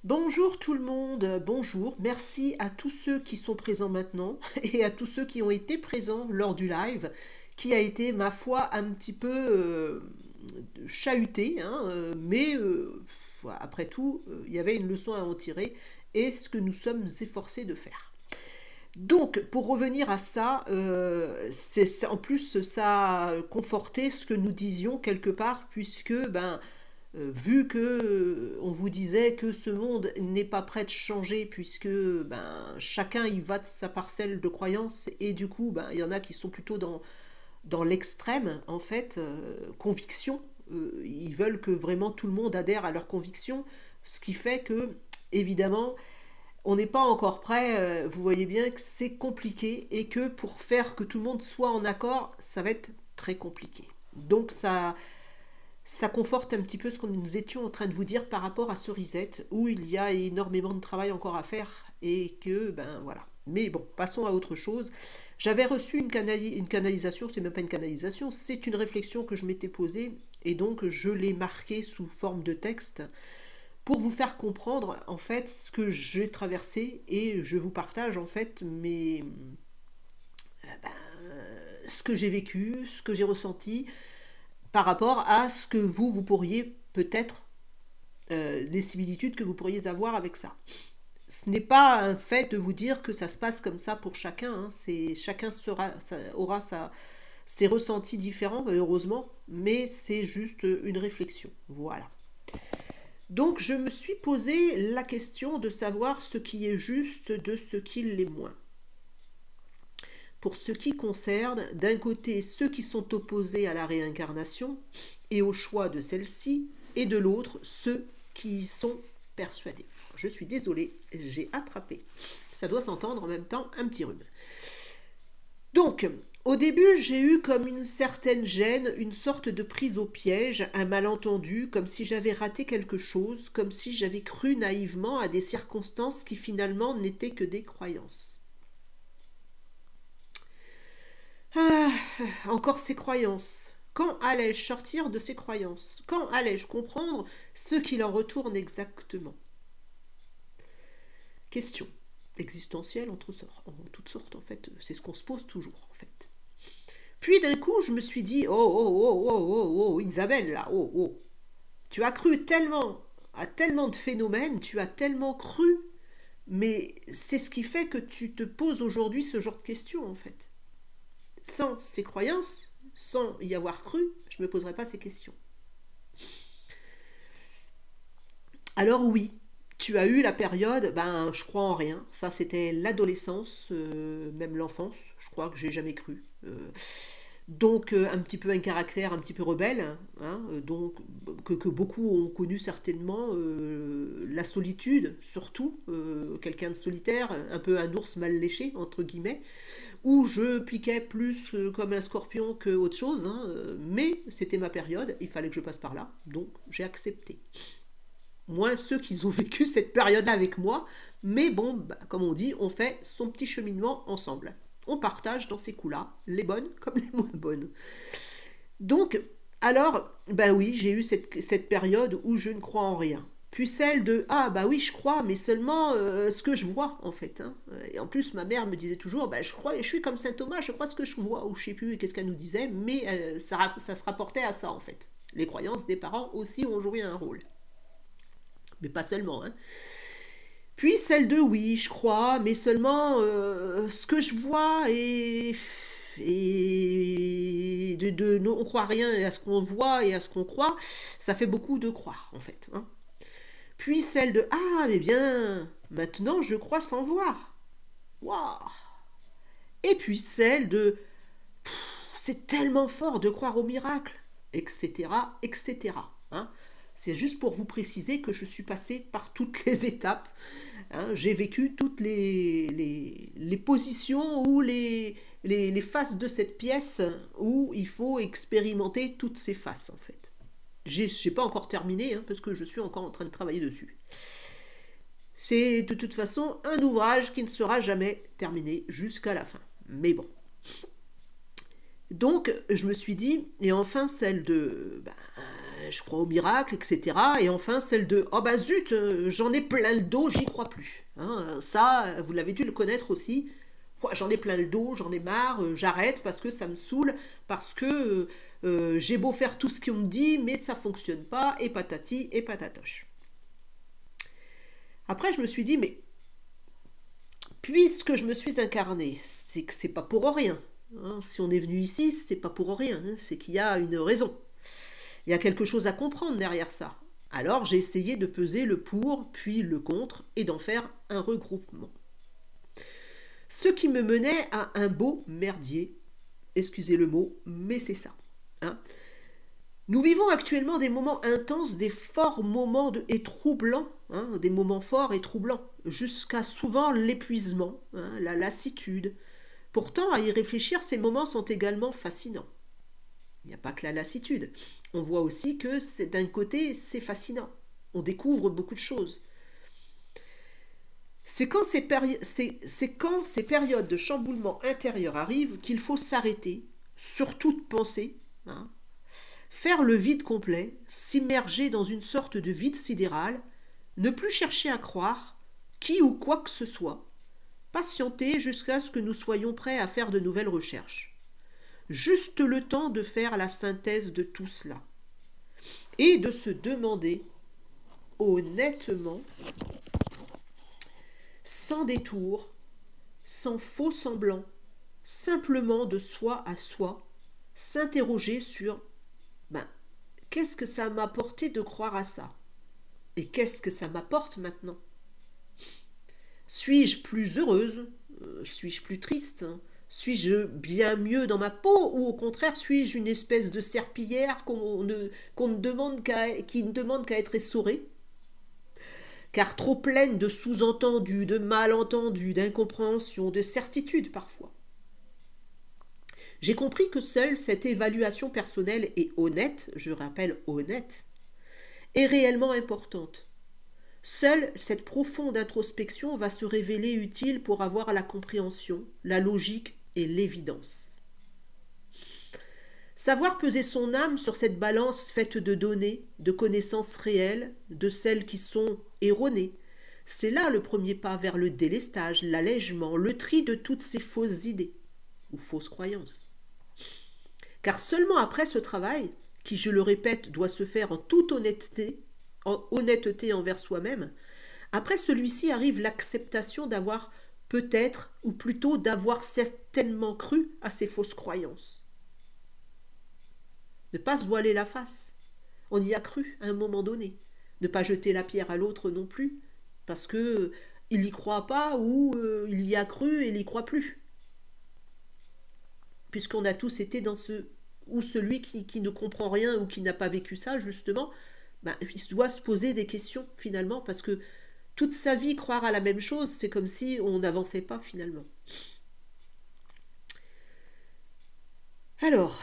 Bonjour tout le monde, bonjour, merci à tous ceux qui sont présents maintenant et à tous ceux qui ont été présents lors du live, qui a été, ma foi, un petit peu chahuté, hein, mais voilà, après tout, il y avait une leçon à en tirer et ce que nous sommes efforcés de faire. Donc, pour revenir à ça, en plus, ça a conforté ce que nous disions quelque part, puisque, vu que on vous disait que ce monde n'est pas prêt de changer puisque chacun y va de sa parcelle de croyance et du coup il y en a qui sont plutôt dans l'extrême en fait, conviction. Ils veulent que vraiment tout le monde adhère à leurs convictions, ce qui fait que évidemment on n'est pas encore prêt. Vous voyez bien que c'est compliqué et que pour faire que tout le monde soit en accord, ça va être très compliqué. Donc ça conforte un petit peu ce que nous étions en train de vous dire par rapport à ce reset, où il y a énormément de travail encore à faire, et que, ben voilà. Mais bon, passons à autre chose. J'avais reçu une canalisation, c'est même pas une canalisation, c'est une réflexion que je m'étais posée, et donc je l'ai marquée sous forme de texte, pour vous faire comprendre, en fait, ce que j'ai traversé, et je vous partage, en fait, ce que j'ai vécu, ce que j'ai ressenti, par rapport à ce que vous pourriez peut-être, les similitudes que vous pourriez avoir avec ça. Ce n'est pas un fait de vous dire que ça se passe comme ça pour chacun, hein. Chacun aura ses ressentis différents, heureusement, mais c'est juste une réflexion. Voilà. Donc je me suis posé la question de savoir ce qui est juste de ce qui l'est moins. Pour ce qui concerne, d'un côté, ceux qui sont opposés à la réincarnation et au choix de celle-ci, et de l'autre, ceux qui y sont persuadés. Je suis désolée, j'ai attrapé. Ça doit s'entendre en même temps un petit rhume. Donc, au début, j'ai eu comme une certaine gêne, une sorte de prise au piège, un malentendu, comme si j'avais raté quelque chose, comme si j'avais cru naïvement à des circonstances qui finalement n'étaient que des croyances. Ah, encore ces croyances. Quand allais-je sortir de ces croyances? Quand allais-je comprendre ce qu'il en retourne exactement? Question existentielle en toutes sortes, en fait. C'est ce qu'on se pose toujours, en fait. Puis d'un coup, je me suis dit, oh, oh, oh, oh, oh, oh, Isabelle, là, oh, oh. Tu as cru tellement à tellement de phénomènes, tu as tellement cru, mais c'est ce qui fait que tu te poses aujourd'hui ce genre de questions, en fait. Sans ces croyances, sans y avoir cru, je ne me poserais pas ces questions. Alors oui, tu as eu la période, je crois en rien. Ça, c'était l'adolescence, même l'enfance. Je crois que j'ai jamais cru. Donc, un petit peu un caractère un petit peu rebelle, hein, donc que beaucoup ont connu certainement, la solitude, surtout, quelqu'un de solitaire, un peu un ours mal léché, entre guillemets, où je piquais plus comme un scorpion que autre chose, hein, mais c'était ma période, il fallait que je passe par là, donc j'ai accepté. Moins ceux qui ont vécu cette période-là avec moi, mais bon, comme on dit, on fait son petit cheminement ensemble. On partage dans ces coups-là, les bonnes comme les moins bonnes. Donc, alors, oui, j'ai eu cette période où je ne crois en rien. Puis celle de ah bah oui je crois mais seulement ce que je vois en fait, hein. Et en plus ma mère me disait toujours je crois je suis comme saint Thomas, je crois ce que je vois, ou je sais plus qu'est-ce qu'elle nous disait, mais ça se rapportait à ça en fait. Les croyances des parents aussi ont joué un rôle, mais pas seulement, hein. Puis celle de oui je crois mais seulement ce que je vois, et on croit rien à ce qu'on voit et à ce qu'on croit, ça fait beaucoup de croire en fait, hein. Puis celle de ah, mais bien, maintenant je crois sans voir. Waouh! Et puis celle de c'est tellement fort de croire au miracle, etc., etc., hein. C'est juste pour vous préciser que je suis passée par toutes les étapes, hein. J'ai vécu toutes les positions ou les faces de cette pièce où il faut expérimenter toutes ces faces, en fait. J'ai pas encore terminé, hein, parce que je suis encore en train de travailler dessus. C'est de toute façon un ouvrage qui ne sera jamais terminé jusqu'à la fin. Mais bon. Donc, je me suis dit, et enfin celle de je crois au miracle, etc. Et enfin celle de oh bah zut, j'en ai plein le dos, j'y crois plus. Hein, ça, vous l'avez dû le connaître aussi. Oh, j'en ai plein le dos, j'en ai marre, j'arrête parce que ça me saoule, parce que j'ai beau faire tout ce qu'on me dit, mais ça fonctionne pas, et patati et patatoche. Après, je me suis dit, mais puisque je me suis incarnée, c'est que c'est pas pour rien. Hein, si on est venu ici, c'est pas pour rien, hein, c'est qu'il y a une raison. Il y a quelque chose à comprendre derrière ça. Alors j'ai essayé de peser le pour, puis le contre, et d'en faire un regroupement. Ce qui me menait à un beau merdier. Excusez le mot, mais c'est ça. Hein. Nous vivons actuellement des moments intenses, des forts moments et troublants, hein, des moments forts et troublants, jusqu'à souvent l'épuisement, hein, la lassitude. Pourtant, à y réfléchir, ces moments sont également fascinants. Il n'y a pas que la lassitude. On voit aussi que d'un côté, c'est fascinant. On découvre beaucoup de choses. C'est quand ces périodes de chamboulement intérieur arrivent qu'il faut s'arrêter, sur toute pensée, hein, faire le vide complet, s'immerger dans une sorte de vide sidéral, ne plus chercher à croire qui ou quoi que ce soit, patienter jusqu'à ce que nous soyons prêts à faire de nouvelles recherches. Juste le temps de faire la synthèse de tout cela et de se demander honnêtement, sans détour, sans faux semblant, simplement de soi à soi, s'interroger sur ben, qu'est-ce que ça m'a apporté de croire à ça? Et qu'est-ce que ça m'apporte maintenant? Suis-je plus heureuse? Suis-je plus triste? Suis-je bien mieux dans ma peau? Ou au contraire, suis-je une espèce de serpillière qui ne demande qu'à être essorée? Car trop pleine de sous-entendus, de malentendus, d'incompréhensions, de certitudes parfois. J'ai compris que seule cette évaluation personnelle et honnête, je rappelle honnête, est réellement importante. Seule cette profonde introspection va se révéler utile pour avoir la compréhension, la logique et l'évidence. Savoir peser son âme sur cette balance faite de données, de connaissances réelles, de celles qui sont erronées, c'est là le premier pas vers le délestage, l'allègement, le tri de toutes ces fausses idées ou fausses croyances. Car seulement après ce travail, qui je le répète doit se faire en honnêteté envers soi-même, après celui-ci arrive l'acceptation d'avoir peut-être, ou plutôt d'avoir certainement cru à ces fausses croyances. Ne pas se voiler la face. On y a cru à un moment donné. Ne pas jeter la pierre à l'autre non plus, parce que il n'y croit pas ou il y a cru et il n'y croit plus. Puisqu'on a tous été dans ou celui qui ne comprend rien ou qui n'a pas vécu ça, justement, ben, il doit se poser des questions finalement, parce que toute sa vie croire à la même chose, c'est comme si on n'avançait pas finalement. Alors,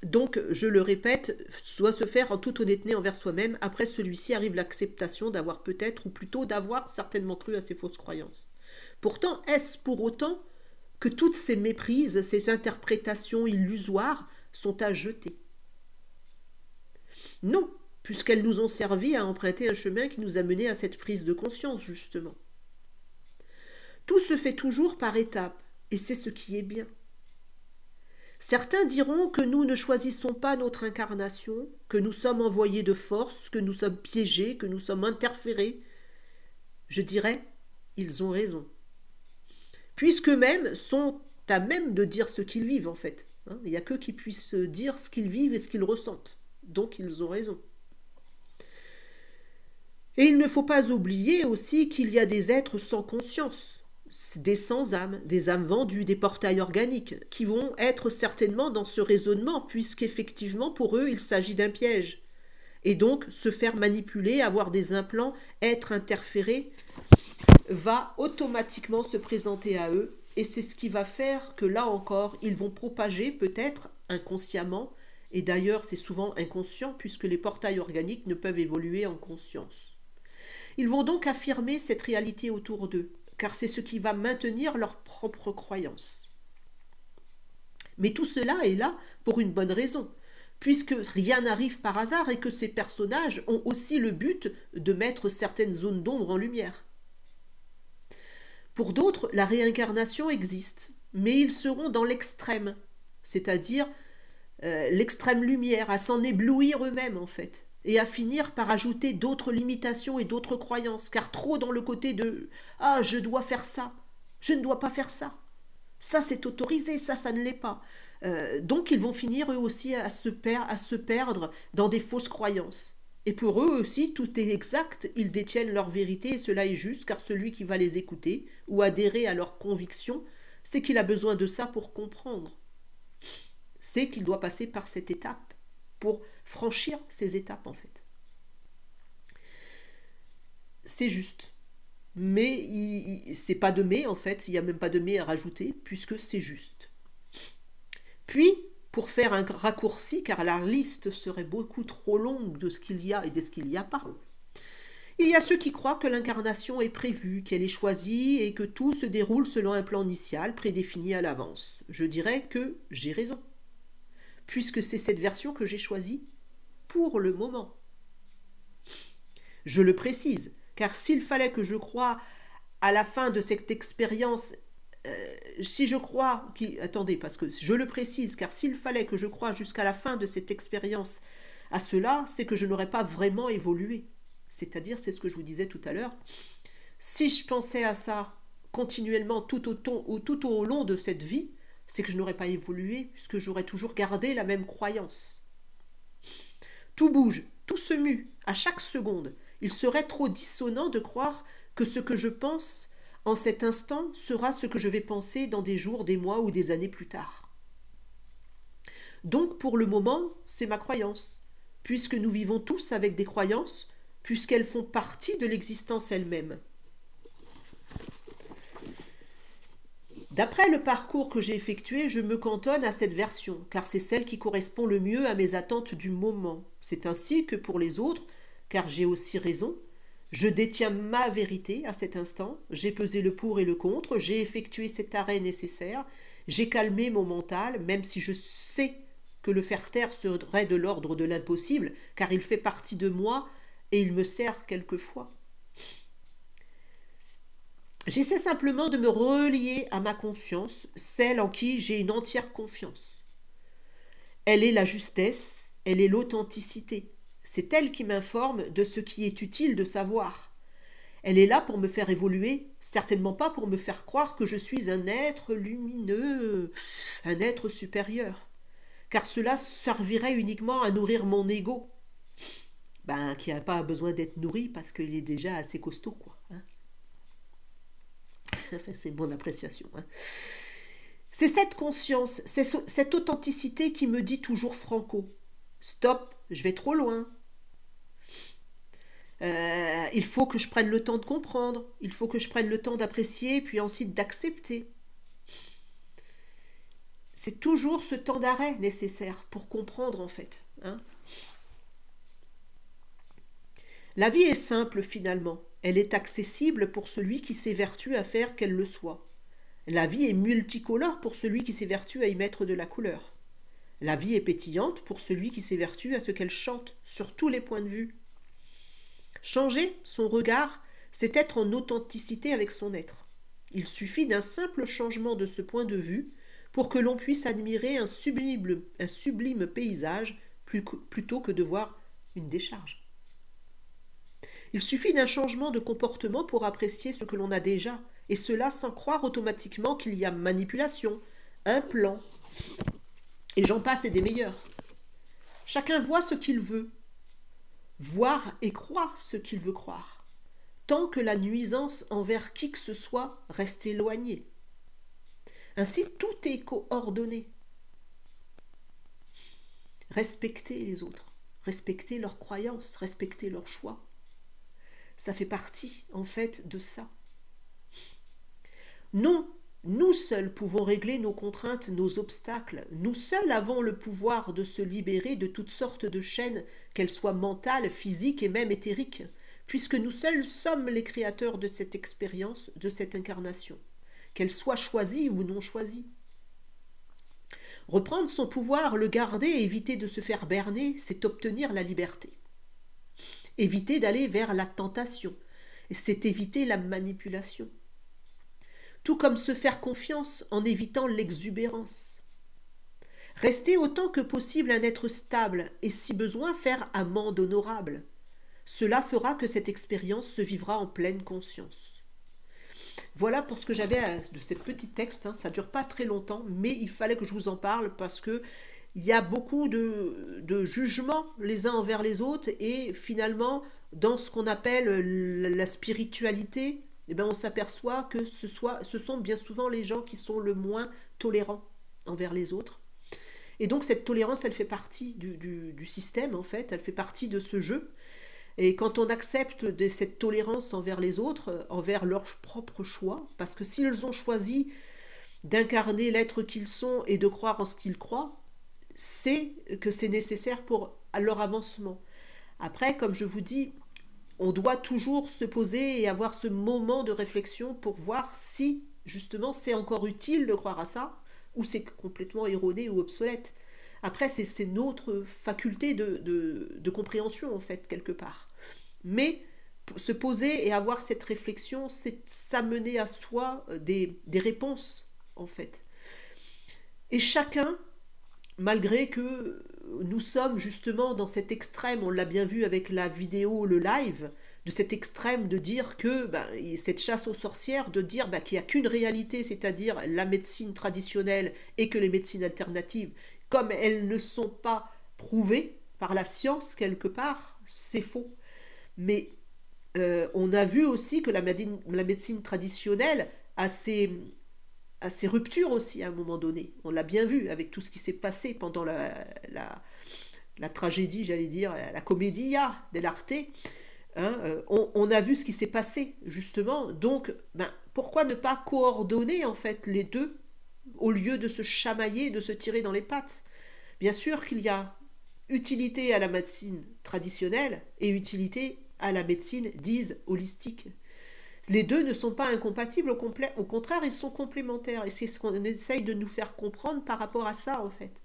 donc, je le répète, doit se faire en toute honnêteté envers soi-même. Après celui-ci arrive l'acceptation d'avoir peut-être, ou plutôt d'avoir certainement cru à ces fausses croyances. Pourtant, est-ce pour autant que toutes ces méprises, ces interprétations illusoires sont à jeter? Non, puisqu'elles nous ont servi à emprunter un chemin qui nous a menés à cette prise de conscience, justement. Tout se fait toujours par étapes, et c'est ce qui est bien. Certains diront que nous ne choisissons pas notre incarnation, que nous sommes envoyés de force, que nous sommes piégés, que nous sommes interférés. Je dirais, ils ont raison. Puisqu'eux-mêmes sont à même de dire ce qu'ils vivent, en fait. Il n'y a qu'eux qui puissent dire ce qu'ils vivent et ce qu'ils ressentent. Donc ils ont raison. Et il ne faut pas oublier aussi qu'il y a des êtres sans conscience, des sans-âmes, des âmes vendues, des portails organiques, qui vont être certainement dans ce raisonnement, puisqu'effectivement pour eux il s'agit d'un piège. Et donc se faire manipuler, avoir des implants, être interféré, va automatiquement se présenter à eux, et c'est ce qui va faire que là encore, ils vont propager peut-être inconsciemment, et d'ailleurs c'est souvent inconscient puisque les portails organiques ne peuvent évoluer en conscience. Ils vont donc affirmer cette réalité autour d'eux, car c'est ce qui va maintenir leur propre croyance. Mais tout cela est là pour une bonne raison, puisque rien n'arrive par hasard et que ces personnages ont aussi le but de mettre certaines zones d'ombre en lumière. Pour d'autres, la réincarnation existe, mais ils seront dans l'extrême, c'est-à-dire l'extrême lumière, à s'en éblouir eux-mêmes en fait, et à finir par ajouter d'autres limitations et d'autres croyances, car trop dans le côté de ah, je dois faire ça, je ne dois pas faire ça, ça c'est autorisé, ça ne l'est pas. Donc ils vont finir eux aussi à se perdre dans des fausses croyances. Et pour eux aussi, tout est exact, ils détiennent leur vérité et cela est juste, car celui qui va les écouter ou adhérer à leurs convictions, c'est qu'il a besoin de ça pour comprendre. C'est qu'il doit passer par cette étape pour franchir ces étapes en fait. C'est juste. Mais c'est pas de mais en fait, il n'y a même pas de mais à rajouter puisque c'est juste. Puis, pour faire un raccourci, car la liste serait beaucoup trop longue de ce qu'il y a et de ce qu'il n'y a pas, il y a ceux qui croient que l'incarnation est prévue, qu'elle est choisie et que tout se déroule selon un plan initial prédéfini à l'avance. Je dirais que j'ai raison, puisque c'est cette version que j'ai choisie pour le moment. Je le précise, car s'il fallait que je croie à la fin de cette expérience, si je crois, attendez, parce que je le précise, car s'il fallait que je croie jusqu'à la fin de cette expérience à cela, c'est que je n'aurais pas vraiment évolué. C'est-à-dire, c'est ce que je vous disais tout à l'heure, si je pensais à ça continuellement tout au long de cette vie, c'est que je n'aurais pas évolué, puisque j'aurais toujours gardé la même croyance. Tout bouge, tout se mue, à chaque seconde. Il serait trop dissonant de croire que ce que je pense en cet instant sera ce que je vais penser dans des jours, des mois ou des années plus tard. Donc pour le moment, c'est ma croyance, puisque nous vivons tous avec des croyances, puisqu'elles font partie de l'existence elle-même. D'après le parcours que j'ai effectué, je me cantonne à cette version, car c'est celle qui correspond le mieux à mes attentes du moment. C'est ainsi que pour les autres, car j'ai aussi raison, je détiens ma vérité à cet instant, j'ai pesé le pour et le contre, j'ai effectué cet arrêt nécessaire, j'ai calmé mon mental, même si je sais que le faire taire serait de l'ordre de l'impossible, car il fait partie de moi et il me sert quelquefois. J'essaie simplement de me relier à ma conscience, celle en qui j'ai une entière confiance. Elle est la justesse, elle est l'authenticité. C'est elle qui m'informe de ce qui est utile de savoir. Elle est là pour me faire évoluer, certainement pas pour me faire croire que je suis un être lumineux, un être supérieur. Car cela servirait uniquement à nourrir mon ego, qui n'a pas besoin d'être nourri parce qu'il est déjà assez costaud, quoi. Enfin, c'est mon appréciation. C'est cette conscience, c'est cette authenticité qui me dit toujours franco. Stop, je vais trop loin. Il faut que je prenne le temps de comprendre, il faut que je prenne le temps d'apprécier, puis ensuite d'accepter. C'est toujours ce temps d'arrêt nécessaire pour comprendre en fait. La vie est simple finalement. Elle est accessible pour celui qui s'évertue à faire qu'elle le soit. La vie est multicolore pour celui qui s'évertue à y mettre de la couleur. La vie est pétillante pour celui qui s'évertue à ce qu'elle chante sur tous les points de vue. Changer son regard, c'est être en authenticité avec son être. Il suffit d'un simple changement de ce point de vue pour que l'on puisse admirer un sublime paysage plutôt que de voir une décharge. Il suffit d'un changement de comportement pour apprécier ce que l'on a déjà, et cela sans croire automatiquement qu'il y a manipulation, un plan, et j'en passe et des meilleurs. Chacun voit ce qu'il veut, voir et croire ce qu'il veut croire, tant que la nuisance envers qui que ce soit reste éloignée. Ainsi, tout est coordonné. Respecter les autres, respecter leurs croyances, respecter leurs choix. Ça fait partie, en fait, de ça. Non, nous seuls pouvons régler nos contraintes, nos obstacles. Nous seuls avons le pouvoir de se libérer de toutes sortes de chaînes, qu'elles soient mentales, physiques et même éthériques, puisque nous seuls sommes les créateurs de cette expérience, de cette incarnation, qu'elle soit choisie ou non choisie. Reprendre son pouvoir, le garder, éviter de se faire berner, c'est obtenir la liberté. Éviter d'aller vers la tentation, c'est éviter la manipulation. Tout comme se faire confiance en évitant l'exubérance. Rester autant que possible un être stable et si besoin faire amende honorable. Cela fera que cette expérience se vivra en pleine conscience. Voilà pour ce que j'avais de ce petit texte, hein. Ça ne dure pas très longtemps, mais il fallait que je vous en parle parce que il y a beaucoup de jugements les uns envers les autres et finalement, dans ce qu'on appelle la spiritualité, eh ben, on s'aperçoit que ce sont bien souvent les gens qui sont le moins tolérants envers les autres. Et donc cette tolérance, elle fait partie du système, en fait, elle fait partie de ce jeu. Et quand on accepte cette tolérance envers les autres, envers leur propre choix, parce que s'ils ont choisi d'incarner l'être qu'ils sont et de croire en ce qu'ils croient, c'est que c'est nécessaire pour leur avancement. Après, comme je vous dis, on doit toujours se poser et avoir ce moment de réflexion pour voir si, justement, c'est encore utile de croire à ça, ou c'est complètement erroné ou obsolète. Après, c'est notre faculté de compréhension, en fait, quelque part. Mais se poser et avoir cette réflexion, c'est s'amener à soi des réponses, en fait. Et chacun, malgré que nous sommes justement dans cet extrême, on l'a bien vu avec la vidéo, le live, de cet extrême de dire que cette chasse aux sorcières, de dire qu'il n'y a qu'une réalité, c'est-à-dire la médecine traditionnelle et que les médecines alternatives, comme elles ne sont pas prouvées par la science quelque part, c'est faux. Mais on a vu aussi que la médecine traditionnelle a ses ruptures aussi à un moment donné. On l'a bien vu avec tout ce qui s'est passé pendant la tragédie, j'allais dire, la commedia dell'arte. Hein, on a vu ce qui s'est passé, justement. Donc, pourquoi ne pas coordonner, en fait, les deux, au lieu de se chamailler, de se tirer dans les pattes? Bien sûr qu'il y a utilité à la médecine traditionnelle et utilité à la médecine, dise, holistique. Les deux ne sont pas incompatibles, au contraire, ils sont complémentaires. Et c'est ce qu'on essaye de nous faire comprendre par rapport à ça, en fait.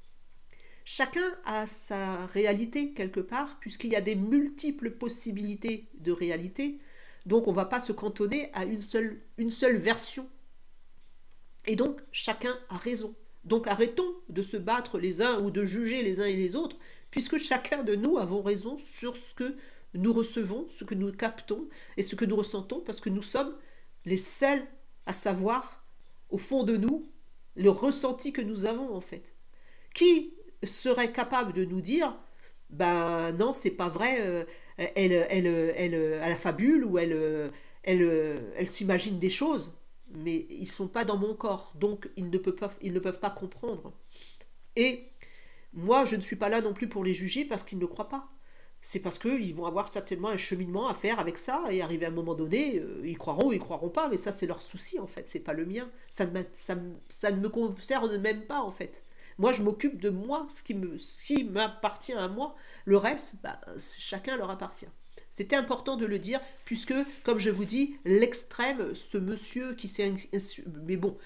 Chacun a sa réalité, quelque part, puisqu'il y a des multiples possibilités de réalité. Donc, on ne va pas se cantonner à une seule version. Et donc, chacun a raison. Donc, arrêtons de se battre les uns ou de juger les uns et les autres, puisque chacun de nous avons raison sur ce que nous recevons, ce que nous captons et ce que nous ressentons, parce que nous sommes les seuls à savoir, au fond de nous, le ressenti que nous avons, en fait. Qui serait capable de nous dire non, c'est pas vrai, elle a la fabule ou elle s'imagine des choses, mais ils sont pas dans mon corps, donc ils ne peuvent pas comprendre. Et moi, je ne suis pas là non plus pour les juger parce qu'ils ne croient pas. C'est parce qu'ils vont avoir certainement un cheminement à faire avec ça et arriver à un moment donné, ils croiront ou ils croiront pas, mais ça c'est leur souci en fait, c'est pas le mien. Ça ne me concerne même pas en fait. Moi je m'occupe de moi, ce qui m'appartient à moi. Le reste, chacun leur appartient. C'était important de le dire, puisque, comme je vous dis, l'extrême, ce monsieur qui s'est... Mais bon,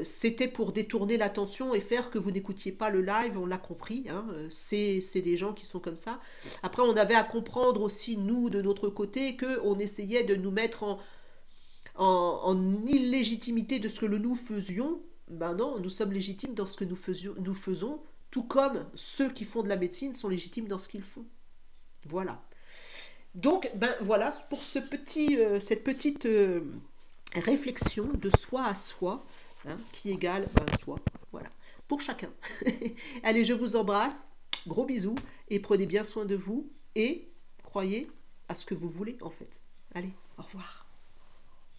c'était pour détourner l'attention et faire que vous n'écoutiez pas le live, on l'a compris, hein, c'est des gens qui sont comme ça. Après, on avait à comprendre aussi, nous, de notre côté, qu'on essayait de nous mettre en illégitimité de ce que nous faisions. Non, nous sommes légitimes dans ce que nous faisons, tout comme ceux qui font de la médecine sont légitimes dans ce qu'ils font. Voilà. Donc, voilà, pour cette petite réflexion de soi à soi, hein, qui égale soi. Voilà, pour chacun. Allez, je vous embrasse, gros bisous, et prenez bien soin de vous, et croyez à ce que vous voulez, en fait. Allez, au revoir.